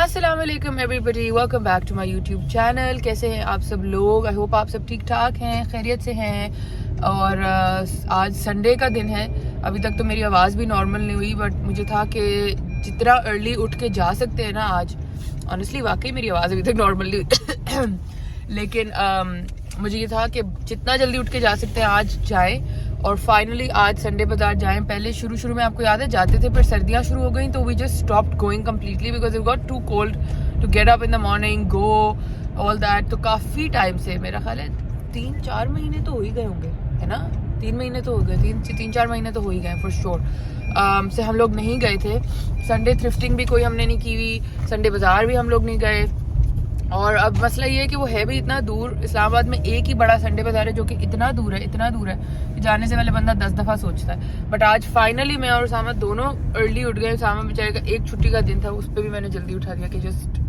अस्सलामुअलैकुम everybody, welcome back to my YouTube channel. कैसे हैं आप सब लोग? आई होप आप सब ठीक ठाक हैं, खैरियत से हैं। और आज संडे का दिन है। अभी तक तो मेरी आवाज़ भी नॉर्मल नहीं हुई, बट मुझे था कि जितना अर्ली उठ के जा सकते हैं ना आज, ऑनेस्टली वाकई मेरी आवाज़ अभी तक नॉर्मल नहीं हुई लेकिन मुझे ये था कि जितना जल्दी उठ के जा सकते हैं आज जाएं और फाइनली आज संडे बाजार जाएं। पहले शुरू में आपको याद है जाते थे, पर सर्दियां शुरू हो गई तो we just stopped going completely because it got too cold to get up in the morning, go all that. तो काफ़ी टाइम से, मेरा ख्याल है 3-4 महीने तो हो ही गए होंगे, है ना? 3 महीने तो हो गए, 3-4 महीने तो हो ही गए फॉर श्योर से हम लोग नहीं गए थे। संडे थ्रिफ्टिंग भी कोई हमने नहीं की हुई, संडे बाजार भी हम लोग नहीं गए। और अब मसला ये है कि वो है भी इतना दूर। इस्लामाबाद में एक ही बड़ा संडे बाजार है जो कि इतना दूर है कि जाने से पहले बंदा 10 दफ़ा सोचता है। बट आज फाइनली मैं और उसामा दोनों अर्ली उठ गए। उसामा बेचारे का एक छुट्टी का दिन था, उस पर भी मैंने जल्दी उठा दिया कि जस्ट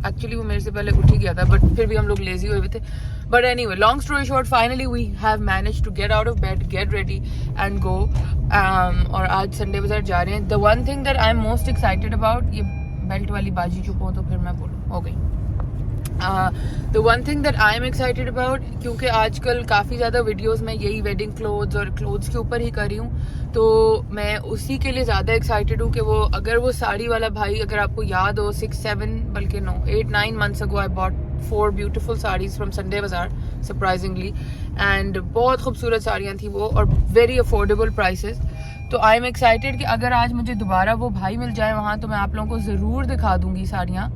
एक्चुअली वो मेरे से पहले उठ ही गया था, बट फिर भी हम लोग लेजी हुए थे। But anyway, long story short, finally we have manage to get out of bed, get ready and go. और आज संडे बाजार जा रहे हैं। The one thing that I am most excited about, ये बेल्ट वाली बाजी चुप हो तो फिर मैं बोलूँ, हो गई। The one thing that I am excited about, क्योंकि आजकल काफ़ी ज़्यादा वीडियोस में यही वेडिंग क्लोथ्स और क्लोथ्स के ऊपर ही कर रही हूँ, तो मैं उसी के लिए ज़्यादा एक्साइटेड हूँ कि वो अगर वो साड़ी वाला भाई, अगर आपको याद हो 6-7 बल्कि 8-9 months ago I bought 4 beautiful saris from Sunday बाजार सरप्राइजिंगली, एंड बहुत खूबसूरत साड़ियाँ थी वो और वेरी अफोर्डेबल प्राइसेस। तो आई एम एक्साइटेड कि अगर आज मुझे दोबारा वो भाई मिल जाए वहाँ तो मैं आप लोगों को ज़रूर दिखा दूँगी साड़ियाँ।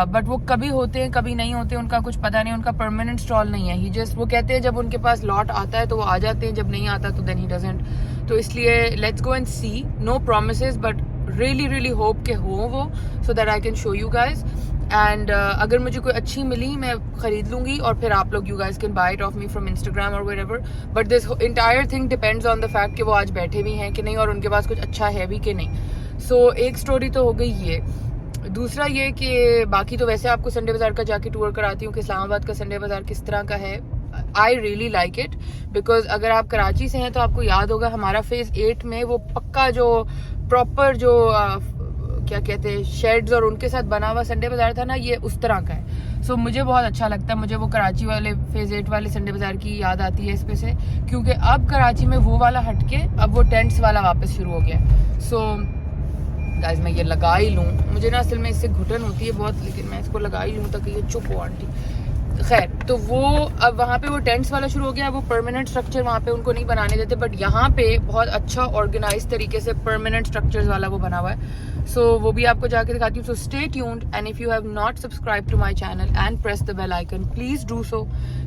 बट वो कभी होते हैं कभी नहीं होते, उनका कुछ पता नहीं, उनका परमानेंट स्टॉल नहीं है। ही जस्ट वो कहते हैं जब उनके पास लॉट आता है तो वो आ जाते हैं, जब नहीं आता तो देन ही डजंट। तो इसलिए let's go and see, no promises but really hope के हो वो, so that I can show you guys. And अगर मुझे कोई अच्छी मिली मैं खरीद लूंगी और फिर आप लोग, you guys can buy it off me from Instagram और wherever. But this entire thing depends on the fact कि वो आज बैठे भी हैं कि नहीं और उनके पास कुछ अच्छा है भी कि नहीं। सो एक स्टोरी तो हो गई ये। दूसरा ये कि बाकी तो वैसे आपको संडे बाजार का जाके टूर कराती हूँ कि इस्लामाबाद का संडे बाजार किस तरह का है। आई रियली लाइक इट बिकॉज अगर आप कराची से हैं तो आपको याद होगा हमारा फेज 8 में वो पक्का जो प्रॉपर जो क्या कहते हैं शेड्स और उनके साथ बना हुआ संडे बाजार था ना, ये उस तरह का है। सो मुझे बहुत अच्छा लगता है। मुझे वो कराची वाले फेज 8 वाले संडे बाजार की याद आती है इस पे से, क्योंकि अब कराची में वो वाला हटके अब वो टेंट्स वाला वापस शुरू हो गया। सो गाइस मैं ये लगा ही लूँ, मुझे ना असल में इससे घुटन होती है बहुत, लेकिन मैं इसको लगा ही लूँ ताकि ये चुप हो आंटी। खैर, तो वो अब वहाँ पे वो टेंट्स वाला शुरू हो गया। वो परमानेंट स्ट्रक्चर वहाँ पे उनको नहीं बनाने देते, बट यहाँ पे बहुत अच्छा ऑर्गेनाइज तरीके से परमानेंट स्ट्रक्चर्स वाला वो बना हुआ है। सो वो भी आपको जाके दिखाती हूँ। So stay tuned and if you have not subscribe to my channel and press the bell icon, please do so,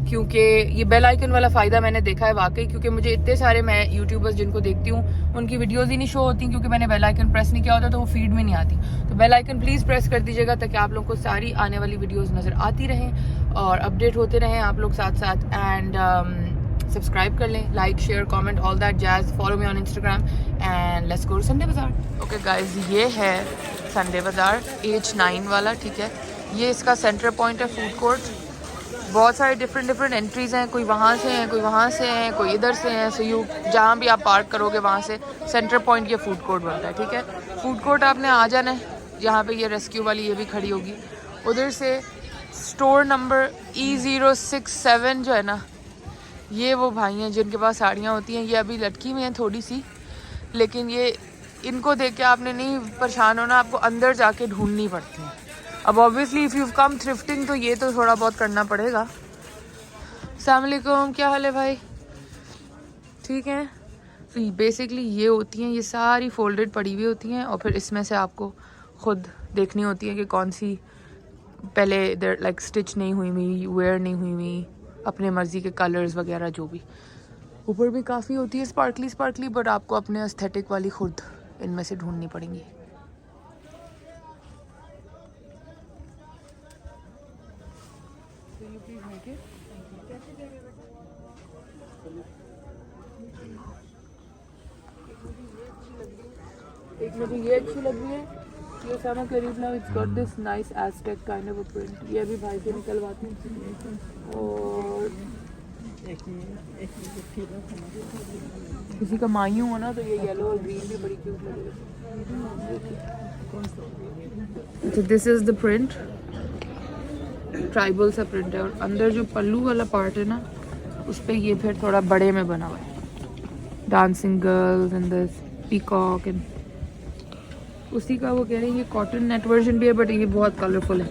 क्योंकि ये बेल आइकन वाला फायदा मैंने देखा है वाकई, क्योंकि मुझे इतने सारे मैं यूट्यूबर्स जिनको देखती हूँ उनकी वीडियोस ही नहीं शो होती क्योंकि मैंने बेल आइकन प्रेस नहीं किया होता, तो वो फीड में नहीं आती। तो बेल आइकन प्लीज प्रेस कर दीजिएगा ताकि आप लोग को सारी आने वाली वीडियोस नजर आती रहें और अपडेट होते रहें आप लोग साथ साथ। एंड सब्सक्राइब कर लें, like share comment all that jazz, follow me on Instagram and let's go to Sunday बाजार। ओके गाइज, ये है संडे बाजार H9 वाला, ठीक है। ये इसका सेंटर पॉइंट है, फूड कोर्ट। बहुत सारे डिफरेंट एंट्रीज हैं, कोई वहाँ से हैं, कोई वहाँ से हैं, कोई इधर से हैं। सो यू जहाँ भी आप पार्क करोगे वहाँ से सेंटर पॉइंट ये फूड कोर्ट बनता है, ठीक है। फूड कोर्ट आपने आ जाना है, यहाँ पे ये रेस्क्यू वाली ये भी खड़ी होगी। उधर से स्टोर नंबर E067 जो है ना, ये वो भाई हैं जिनके पास साड़ियाँ होती हैं। ये अभी लटकी हुई हैं थोड़ी सी, लेकिन ये इनको देख के आपने नहीं परेशान होना, आपको अंदर जाके ढूंढनी पड़ती है। अब obviously if you come thrifting तो ये तो थोड़ा बहुत करना पड़ेगा। अस्सलाम वालेकुम, क्या हाल है भाई? ठीक है। तो बेसिकली ये होती हैं, ये सारी फोल्डेड पड़ी हुई होती हैं और फिर इसमें से आपको खुद देखनी होती है कि कौन सी पहले इधर लाइक स्टिच नहीं हुई हुई, वेयर नहीं हुई हुई, अपने मर्ज़ी के कलर्स वगैरह जो भी। ऊपर भी काफ़ी होती है स्पार्कली, बट आपको अपने एस्थेटिक वाली खुद इनमें से ढूंढनी पड़ेंगी। एक मुझे ये अच्छी लग रही है, ये सामा करीब ना, it's got this nice Aztec kind of a print. ये भी भाई से निकलवाती हूँ। और किसी का मायूं हो ना तो ये येलो और ग्रीन भी बड़ी क्यूट लगेगी। तो this is the print, tribal सा प्रिंट है, और अंदर जो पल्लू वाला पार्ट है ना उस पर ये फिर थोड़ा बड़े में बना हुआ है, dancing girls and this peacock and उसी का वो कह रहे हैं ये कॉटन नेट वर्जन भी है, बट ये बहुत कलरफुल है।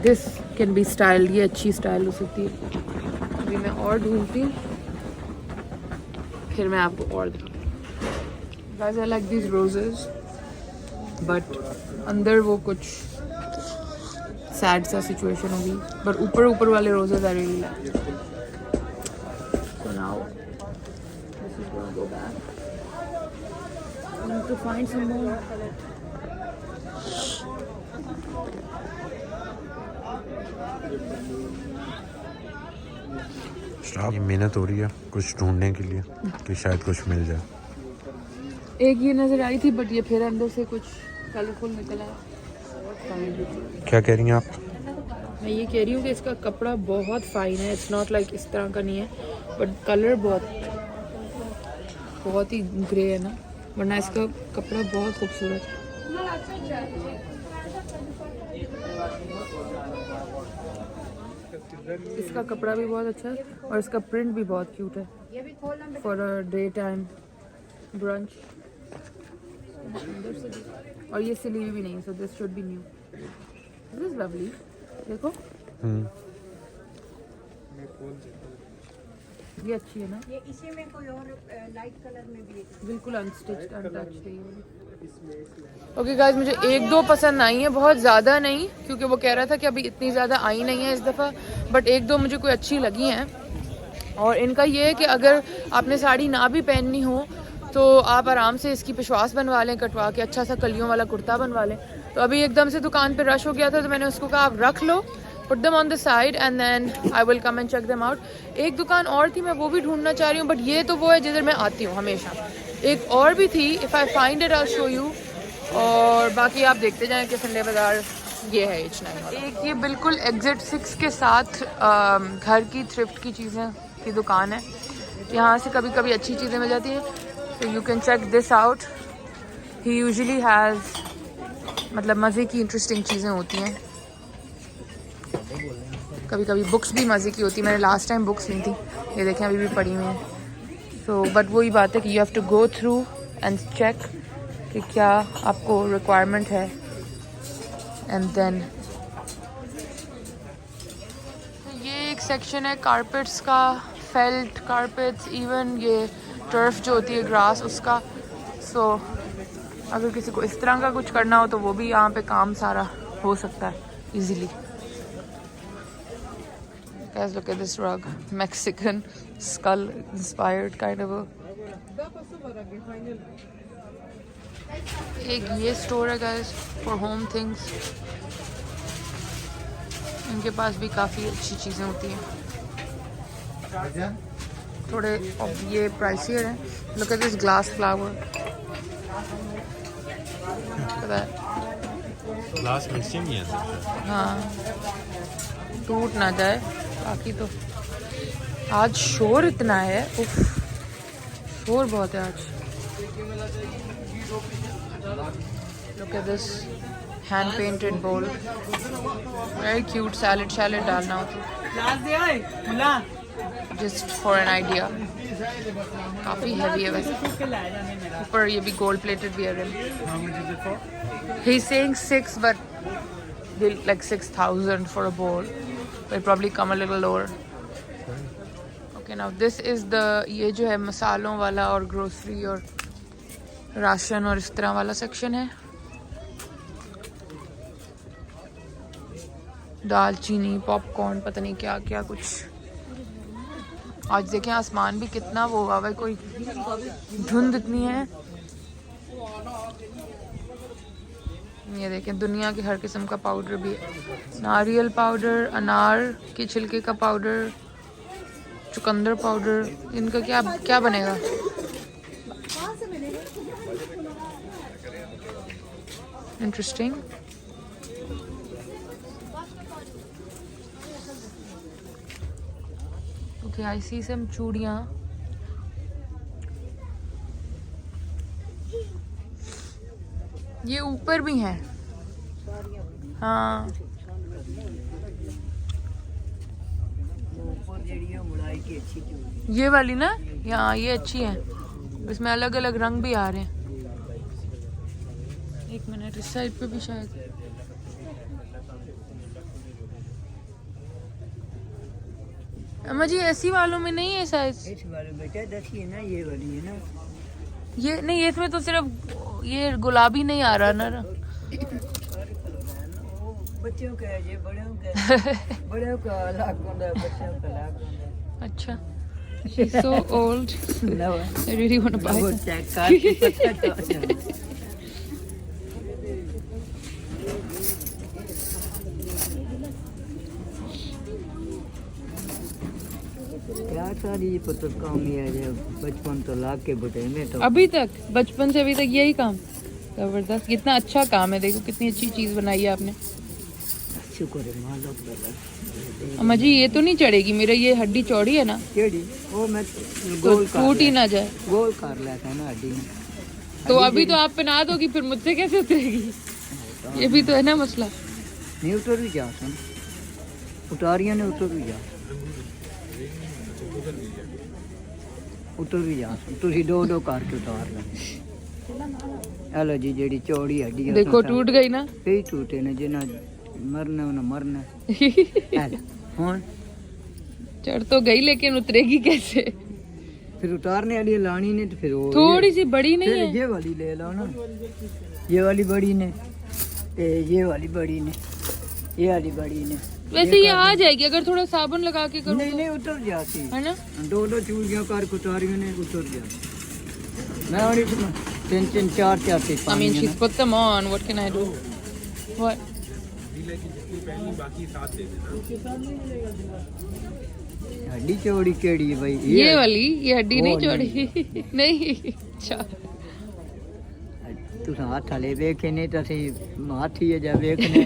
दिस कैन बी स्टाइल, ये अच्छी स्टाइल हो सकती है। अभी मैं और ढूंढती हूँ, फिर मैं आपको और दिखाऊँ। Guys I like this roses, but अंदर वो कुछ सैड सा सिचुएशन होगी, बट ऊपर ऊपर वाले roses I really like. So now this is going to go back, I need to find some more. ये मेहनत हो रही है कुछ ढूंढने के लिए कि शायद कुछ मिल जाए। एक ये नजर आई थी, बट ये फिर अंदर से कुछ कलरफुल निकल आया। क्या कह रही हैं आप? मैं ये कह रही हूँ कि इसका कपड़ा बहुत फाइन है, इट्स नॉट लाइक इस तरह का नहीं है, बट कलर बहुत ही ग्रे है ना, वरना इसका कपड़ा बहुत खूबसूरत है। इसका कपड़ा भी बहुत अच्छा है और इसका प्रिंट भी बहुत क्यूट है for a day time brunch. और ये सिली भी नहीं है, so this should be new. This is lovely, देखो ये अच्छी है ना, ये इसी में कोई और लाइट कलर में भी है, बिल्कुल अनस्टिच्ड अनटच्ड है ये। ओके गाइस, मुझे एक दो पसंद आई है, बहुत ज़्यादा नहीं, क्योंकि वो कह रहा था कि अभी इतनी ज़्यादा आई नहीं है इस दफ़ा, बट एक दो मुझे कोई अच्छी लगी हैं। और इनका ये है कि अगर आपने साड़ी ना भी पहननी हो तो आप आराम से इसकी पिशवास बनवा लें, कटवा के अच्छा सा कलियों वाला कुर्ता बनवा लें। तो अभी एकदम से दुकान पे रश हो गया था, तो मैंने उसको कहा आप रख लो, put them on the side and then I will come and check them out. एक दुकान और थी, मैं वो भी ढूंढना चाह रही हूँ, बट ये तो वो है जिधर मैं आती हूँ हमेशा। एक और भी थी, if I find it I show you, और बाकी आप देखते जाएं कि संडे बाज़ार ये है H9 वाला। एक ये बिल्कुल एग्जिट 6 के साथ घर की थ्रिफ्ट की चीज़ें की दुकान है, यहाँ से कभी कभी अच्छी चीज़ें मिल जाती हैं, तो you can check this out. He usually has, मतलब मज़े की इंटरेस्टिंग चीज़ें होती हैं, कभी कभी बुक्स भी मज़े की होती है। मैंने लास्ट टाइम बुक्स ली थी, ये देखें अभी भी पड़ी हुई हैं। सो बट वही बात है कि you have to go through and check कि क्या आपको रिक्वायरमेंट है, एंड देन ये एक सेक्शन है कारपेट्स का, फेल्ट कारपेट्स, इवन ये टर्फ जो होती है ग्रास उसका। सो अगर किसी को इस तरह का कुछ करना हो तो वो भी यहाँ पे काम सारा हो सकता है easily. Guys, look at this rug, Mexican skull inspired kind of a। एक ये स्टोर है गाइस फॉर होम थिंग्स, इनके पास भी काफ़ी अच्छी चीज़ें होती हैं, थोड़े अब ये प्राइसियर हैं। Look at this glass flower, glass mixing ही है, हाँ टूट ना जाए। बाकी तो आज शोर इतना है, उफ शोर बहुत है आज। Look at this hand painted बोल, वेरी क्यूट, सैलेड डालना हो तो जस्ट फॉर एन आइडिया। काफ़ी हैवी है वैसे, ऊपर ये भी गोल्ड प्लेटेड भी है। He saying 6 but like 6,000 for a bowl, but probably come a little lower. Okay, now this is the, ये जो है मसालों वाला और ग्रोसरी और राशन और इस तरह वाला सेक्शन है। दालचीनी, पॉपकॉर्न, पता नहीं क्या क्या कुछ। आज देखें आसमान भी कितना वो हुआ है, कोई धुंध इतनी है। ये देखें दुनिया के हर किस्म का पाउडर भी है, नारियल पाउडर, अनार के छिलके का पाउडर, चुकंदर पाउडर। इनका क्या क्या बनेगा? इंटरेस्टिंग। ओके, आई सी सम चूड़ियाँ। ये ऊपर भी हैं, हाँ ये वाली ना, हाँ ये अच्छी है, इसमें अलग अलग रंग भी आ रहे हैं। एक मिनट, इस साइड पे भी शायद। अम्मा जी ऐसी वालों में नहीं है साइज? इस वाले बेटा देखिए ना, ये वाली है ना, ये नहीं, इसमें तो सिर्फ ये गुलाबी नहीं आ रहा ना। बच्चों का है ये, बड़ों का बड़ों का अलग होता है, बच्चों का अलग होता है। अच्छा, she's so old. No. I really want to buy वो some. चेक कर क्या सारी पुत्र काम ही है जो बचपन तो लाग के बुढ़े में तो अभी तक, बचपन से अभी तक यही काम। जबरदस्त, कितना अच्छा काम है, देखो कितनी अच्छी चीज बनाई है आपने। शुक्र है मालिक। अम्मा जी ये तो नहीं चढ़ेगी, मेरा ये हड्डी चौड़ी है ना, केड़ी वो मैं तो गोल टूट ही ना जाए। गोल कर लेता ना हड्डी में। तो अभी तो आप पहना दोगी, फिर मुझसे कैसे उतरेगी? ये भी तो है ना मसला। नहीं उतर भी जा सुन, उतारिया ने उतर भी जा, उतर भी जा सुन, तुसी दो दो करके उतार ले। हेलो जी जेडी चौड़ी हड्डी है, देखो टूट गई ना। कई टूटे ने, जिन्ना मरना उन्हें मरना। हेलो हुन चढ़ तो गई, लेकिन उतरेगी कैसे? फिर उतारने वाली लानी ने तो फिर वो थोड़ी सी बड़ी नहीं फिर है? ये वाली ले लो ना, ये वाली बड़ी ने, ये वाली बड़ी ने, ये वाली बड़ी ने। वैसे ये आ जाएगी अगर थोड़ा साबुन लगा के करो नहीं तो, नहीं उतर जाती है ना? दो दो चूड़ियां कर कुतारियों ने उतर जाती। मैं और इसमें तीन तीन चार चार से I mean she's put them on, what can I do? What? हड्डी चौड़ी केड़ी है भाई? ये वाली, ये हड्डी नहीं वो चौड़ी नहीं। अच्छा, तुस हाथ हले वेखे नहीं तो असी हाथी है जा वेखने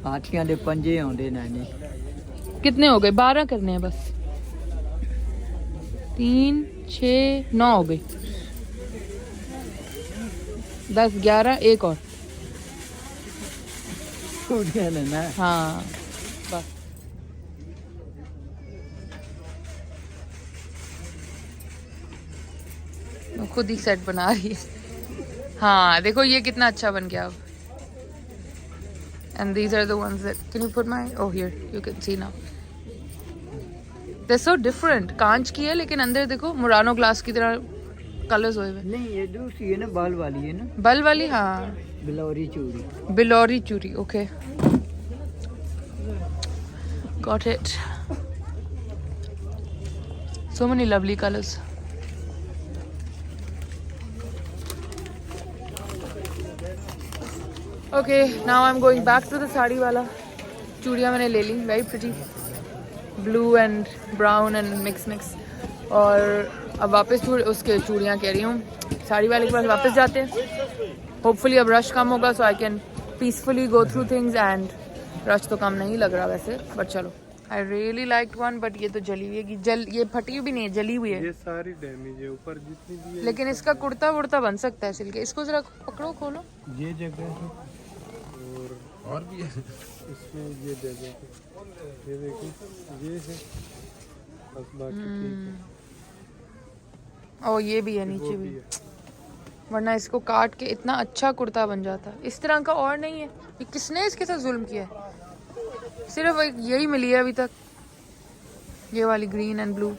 हाथियां दे पंजे आउंदे ने। कितने हो गए? 12 करने हैं बस। 3 6 9 हो गए। 10 11 एक और। टूट गया ना। हाँ बस। वो खुद ही सेट बना रही है। हाँ देखो ये कितना अच्छा बन गया अब। And these are the ones that, can you put my, oh here you can see now, they're so different। कांच की है लेकिन अंदर देखो मुरानो ग्लास की तरह कलर्स हुए हुए। नहीं ये दूसरी है ना, बाल वाली है ना, बल वाली। हाँ बिलौरी चूड़ी। बिलौरी चूड़ी, okay got it. So many lovely colors. Okay, now I'm going back to the sari वाला। चूड़ियाँ मैंने ले ली, very pretty, blue and brown and mix। और अब वापस उसके चूड़ियाँ कह रही हूँ, साड़ी वाले के पास वापस जाते हैं। Hopefully अब रश कम होगा, so I can peacefully go through things and rush तो कम नहीं लग रहा वैसे, but चलो। I really liked one, but ये तो जली हुई है, ये फटी भी नहीं है, जली हुई है। ये सारी डैमेज है, ऊपर जितनी भी है। लेकिन इसका कुर्ता वुर्ता बन सकता है सिल के। इसको जरा पकड़ो, खोलो। ये जगह है और भी है इसमें, ये जगह है, ये देखो ये है बस, बाकी ठीक है। ओ ये भी है, नीचे भी, वरना इसको काट के इतना अच्छा कुर्ता बन जाता। इस तरह का और नहीं है। ये किसने इसके साथ जुल्म किया है? सिर्फ एक यही मिली है अभी तक, ये वाली ग्रीन एंड ब्लू।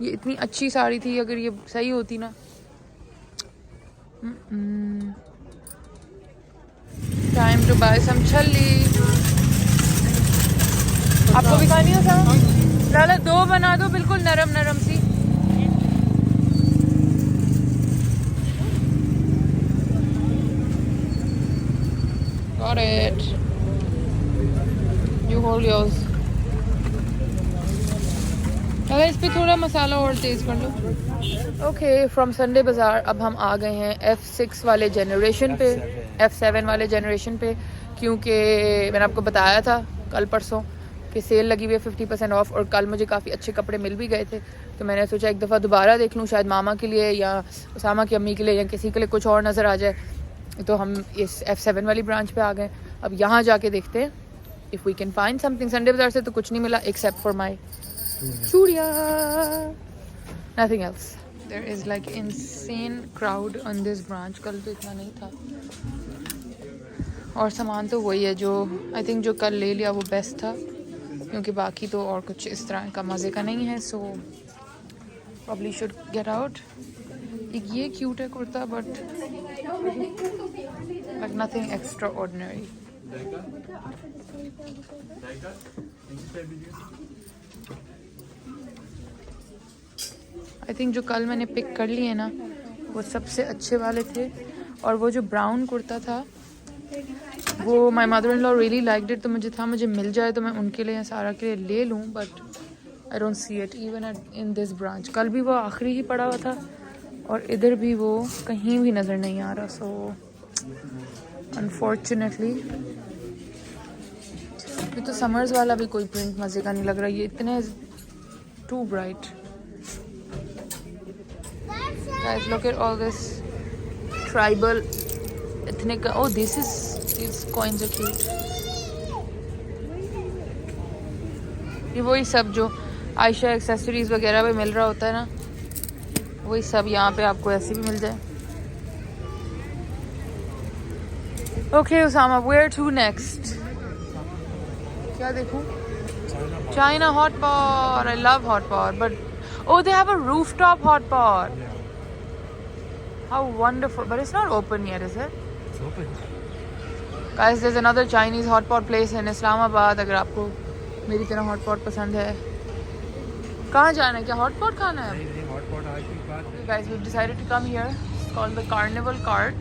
ये इतनी अच्छी साड़ी थी, अगर ये सही होती ना। टाइम टू बाय सम छल्ली। आपको भी खानी हो साहब? लाला 2 बना दो, बिल्कुल नरम नरम सी। Got it. You hold yours. अगर इस पे थोड़ा मसाला और तेज कर लो। ओके, फ्रॉम संडे बाजार अब हम आ गए हैं F6 वाले जनरेशन पे, F7 वाले जनरेशन पे, क्योंकि मैंने आपको बताया था कल परसों कि सेल लगी हुई है 50% ऑफ, और कल मुझे काफ़ी अच्छे कपड़े मिल भी गए थे। तो मैंने सोचा एक दफ़ा दोबारा देख लूँ, शायद मामा के लिए या उसामा की अम्मी के लिए या किसी के लिए कुछ और नज़र आ जाए। तो हम इस F7 वाली ब्रांच पे आ गए। अब यहाँ जाके देखते हैं if we can find something. Sunday बाजार से तो कुछ नहीं मिला एक्सेप्ट फॉर माई चूड़िया, nothing else. There is like insane crowd on this branch. कल तो इतना नहीं था, और सामान तो वही है जो आई थिंक जो कल ले लिया वो बेस्ट था, क्योंकि बाकी तो और कुछ इस तरह का मज़े का नहीं है। So probably should get out. एक ये क्यूट है kurta, but like nothing extra ordinary. I think जो कल मैंने पिक कर लिए ना वो सबसे अच्छे वाले थे, और वो जो ब्राउन कुर्ता था वो my mother in law really liked it, तो मुझे मिल जाए तो मैं उनके लिए सारा के लिए ले लूँ, but I don't see it even in this branch. कल भी वो आखिरी ही पड़ा हुआ था और इधर भी वो कहीं भी नज़र नहीं आ रहा। सो अनफॉर्चुनेटली ये तो समर्स वाला भी कोई प्रिंट मज़े का नहीं लग रहा, ये इतने too bright. Guys look at all this tribal ethnic। oh these coins are cute। ये वही सब जो आयशा एक्सेसरीज वगैरह में मिल रहा होता है ना, वही सब यहाँ पे आपको ऐसे भी मिल जाए। Okay Usama, where to next? क्या देखूं? China hot pot। I love hot pot, but oh they have a rooftop hot pot। How wonderful, but it's not open yet, is it? It's open. Guys, there's another Chinese hot pot place in Islamabad। अगर आपको मेरी तरह hot pot पसंद है, कहाँ जाना है? क्या hot pot खाना है? नहीं, hot pot आज की बात है। Guys, we've decided to come here। It's called the Carnival Cart।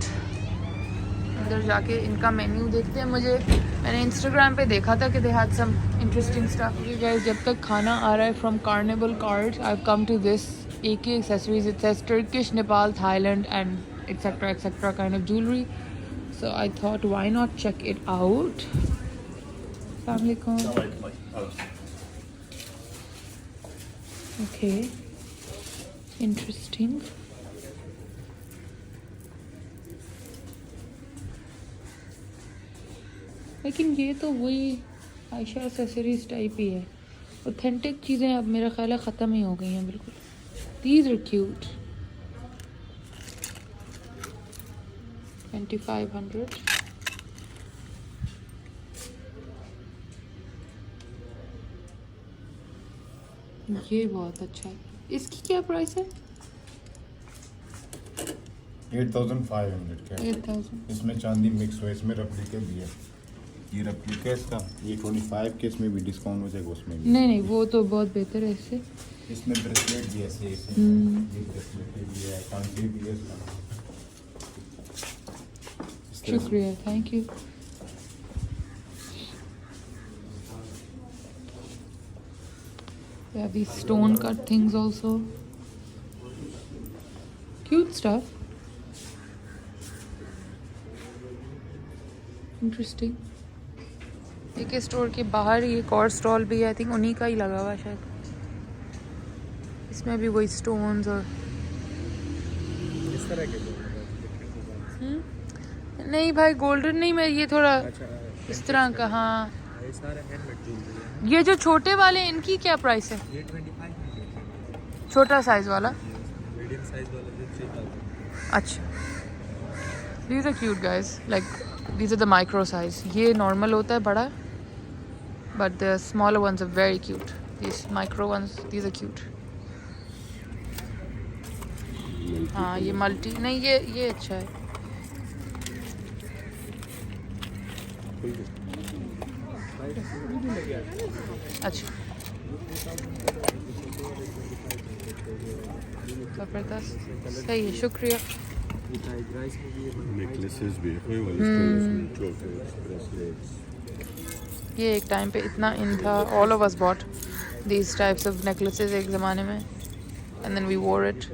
अंदर जाके इनका मेन्यू देखते हैं। मैंने इंस्टाग्राम पे देखा था कि they had some interesting stuff। Okay guys, जब तक खाना आ रहा है from Carnival Cart, I've come to this AK Accessories। It says Turkish, Nepal, Thailand and etc kind of jewelry। So I thought why not check it out। Assalamualaikum। Okay, interesting। लेकिन ये तो वही Ayesha accessories type ही है। Authentic चीज़ें अब मेरा ख्याल है ख़त्म ही हो गई हैं बिल्कुल। These are cute। 2500। ये बहुत अच्छा है। इसकी क्या प्राइस है? 8500 का। 8000। इसमें चांदी मिक्स हुआ, इसमें रेप्लिका भी है। ये रेप्लिका इसका, ये 25 के इसमें भी डिस्काउंट हो जाएगा, उसमें भी। नहीं वो तो बहुत बेहतर है इससे। इसमें ब्रेसलेट भी ऐसे ये ब्रेसलेट भी है, कांटी भी है इसका। शुक्रिया, thank you. Yeah, these stone cut things also. Cute stuff। Interesting। एक स्टोर के बाहर ही एक और स्टॉल भी है, आई थिंक उन्हीं का ही लगा हुआ है शायद। इसमें भी वही स्टोन्स और इस तरह के नहीं भाई गोल्डन नहीं, मैं ये थोड़ा इस तरह का। हाँ ये सारे हैंडमेड ज्वेलरी है। ये जो छोटे वाले इनकी क्या प्राइस है? ये 2500। छोटा साइज वाला? मीडियम साइज वाला जो 3000। अच्छा, these are cute guys, like these are the micro size। ये नॉर्मल होता है बड़ा, but the smaller ones are very cute। These micro ones, these are cute। हाँ ये मल्टी नहीं, ये अच्छा है। अच्छा ज़बरदस्त, सही है, शुक्रिया। नेकलेसेस भी है, ये एक टाइम पे इतना इन था, all of us bought these types of necklaces एक ज़माने में, and then we wore it.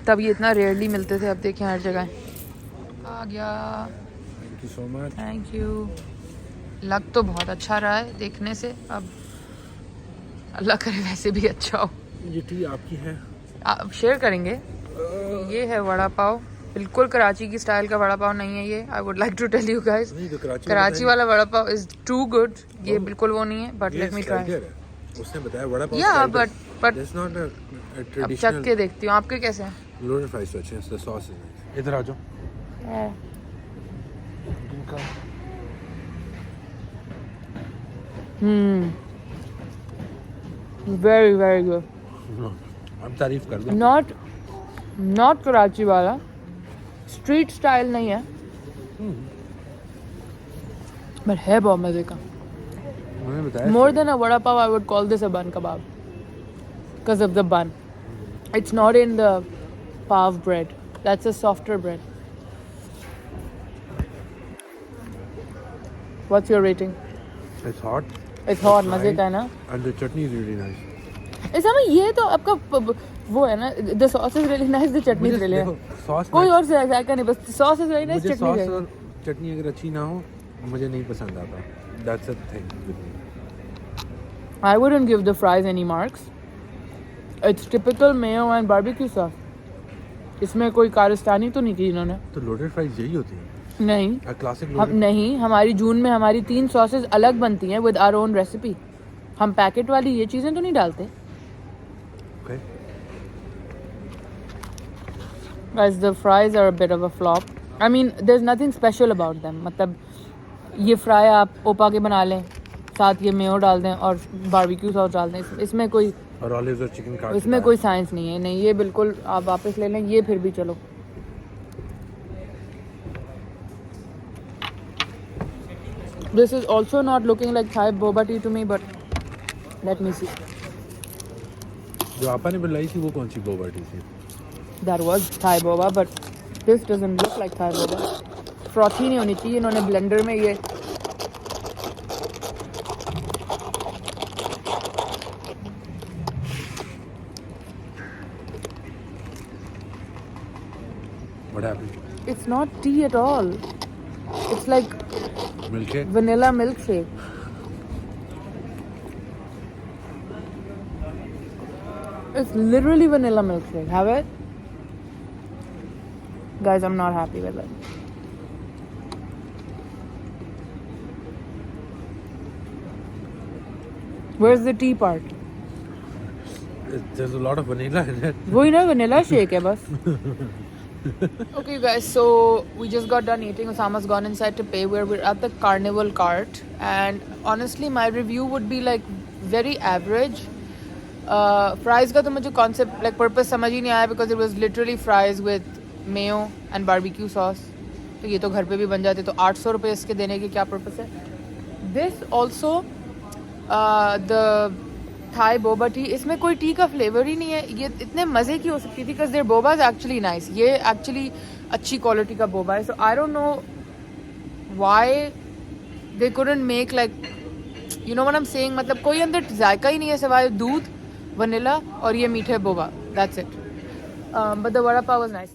तब ये इतना रेयरली मिलते थे, अब देखें हर जगह आ गया। Thank you so much. Thank you. लग तो बहुत अच्छा रहा है देखने से, अब अल्लाह करे वैसे भी अच्छा हो। ये टी आपकी है? आप शेयर करेंगे। ये है वड़ा पाव, बिल्कुल कराची की स्टाइल का वड़ा पाव नहीं है ये. I would like to tell you guys. नहीं तो कराची वाला vada pav is too good. ये बिल्कुल वो नहीं है. But let me try. उसने बताया वड़ा पाव. या बट इट्स नॉट अ अब ट्रेडिशनल. चख के देखती हूँ आपके कैसे हैं. लोडेड फ्राइज तो अच्छे हैं. The sauce is. इधर आ जाओ. Very very good. अब तारीफ कर दो. नॉट कराची वाला. स्ट्रीट स्टाइल नहीं है बट है बहुत मजे का. मैंने बताया More than a vada pav, I would call this a bun kebab because of the bun. It's not in the pav bread. That's a softer bread. What's your rating? It's hot. It's hot, मजे का है ना. And the chutney is really nice. ऐसा में ये तो आपका वो है ना. The sauce is really nice, the chutney is really nice. Sauce कोई और से ऐसा नहीं, बस sauce is very nice, मुझे chutney सॉस is और चटनी अगर अच्छी ना हो मुझे नहीं पसंद आता. That's a thing with me. I wouldn't give the fries any marks. It's typical mayo and barbecue sauce. इसमें कोई कारस्तानी तो नहीं की इन्होंने. तो लोडेड फ्राइज यही होती है. नहीं. अ क्लासिक हम लोडेड. नहीं, हमारी जून में हमारी 3 सॉसेज अलग बनती हैं विद आवर ओन रेसिपी. हम पैकेट वाली ये चीज़ें तो नहीं डालते. Okay. Guys, the fries are a bit of a flop. I mean, there's nothing special about them. मतलब ये फ्राई आप ओपा के बना लें, साथ ये मेयो डाल दें और बारबेक्यू सॉस डाल दें. इसमें कोई और ऑलिव्स और चिकन काट. इसमें कोई साइंस नहीं है. नहीं, ये बिल्कुल आप वापस ले लें. ये फिर भी चलो. This is also not looking like Thai boba tea to me, but let me see. जो आपा ने बुलाई थी वो कौन सी बोबा टी थी? That was Thai boba, but this doesn't look like Thai boba. Frothy नहीं होनी चाहिए. इन्होंने ब्लेंडर में ये What happened? It's not tea at all. It's like Milkshake? vanilla milkshake. It's literally vanilla milkshake. Have it? Guys, I'm not happy with it. Where's the tea part? There's a lot of vanilla in it. वही ना vanilla shake है बस. Okay guys, so we just got done eating. Osama's gone inside to pay. We're at the carnival cart, and honestly my review would be like very average. Fries का तो मुझे concept like purpose समझ ही नहीं आया because it was literally fries with mayo and barbecue sauce. तो ये तो घर पे भी बन जाते, तो 800 रुपये इसके देने की क्या पर्पस है. This also the Thai boba tea, इसमें कोई टी का फ्लेवर ही नहीं है. ये इतने मज़े की हो सकती थी because their boba is actually nice. ये actually अच्छी क्वालिटी का बोबा है. So I don't know why they couldn't make like, you know what I'm saying, मतलब कोई अंदर जायका ही नहीं है सिवाय दूध, वनीला और ये मीठे Boba. That's it. But the vada pav was nice.